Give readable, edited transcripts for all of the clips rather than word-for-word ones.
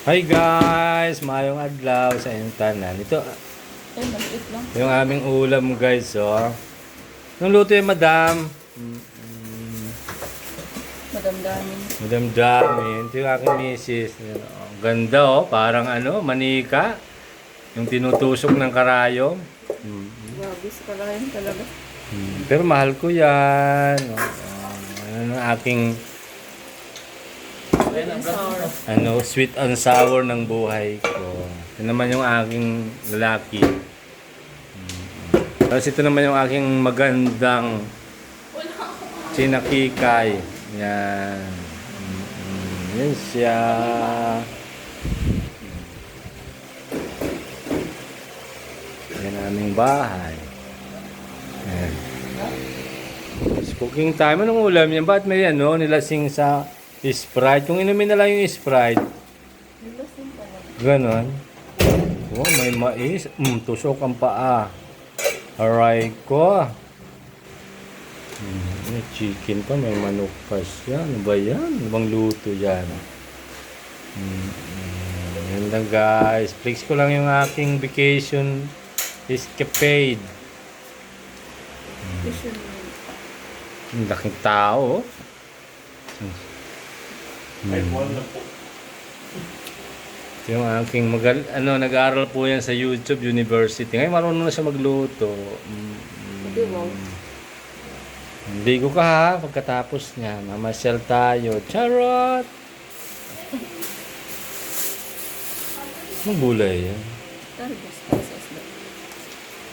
Hi guys! Mayong adlaw sa inyong tanan. Ito Ay, maliit lang. yung aming ulam guys. Oh. Nung luto yung madam. Madamdamin. Madam Damin. Ito yung aking misis. Yan, oh. Ganda oh. Parang ano, manika. Yung tinutusok ng karayom. Grabe, sa kalayan talaga. Pero mahal ko yan. Ano ang aking Ang sour. sweet and sour ng buhay ko. Ito naman yung aking lalaki. Tapos ito naman yung aking magandang sinakikay. Yan. Yan siya. Yan ang aming bahay. Yan. It's cooking time. Anong ulam yan? Ba't may ano, nilasing sa Sprite? Kung inumin na lang yung Sprite. Nilasin talaga. Ganon. Oh, may mais. Tusok ang paa. Aray ko. May chicken pa, may manok pa siya. Ano ba yan? Ano bang luto yan? Yan lang guys. Flex ko lang yung aking vacation escapade. Fishing. Ang laking tao. Ito yung aking nag-aaral po yan sa YouTube University. Ngayon marunong na siya magluto. Hindi, wow. Ligo ka ha, pagkatapos niya. Mamasyal tayo. Charot! Anong gulay yan? Talbos para sa isda.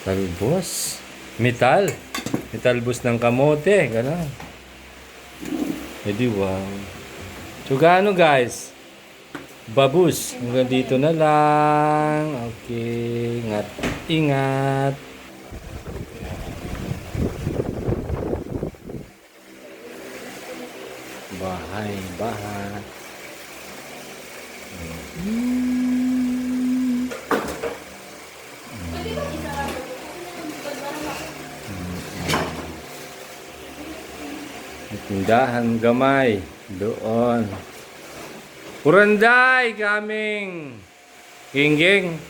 Talbos. Metal. Metalbos ng kamote. Gano'n. E di wow. So gaano guys? Babus. Hanggang dito na lang. Okay. Ingat. Ingat. Bahay. Bahay. Tindahan gamay. Doon. Uranday coming. Gingging.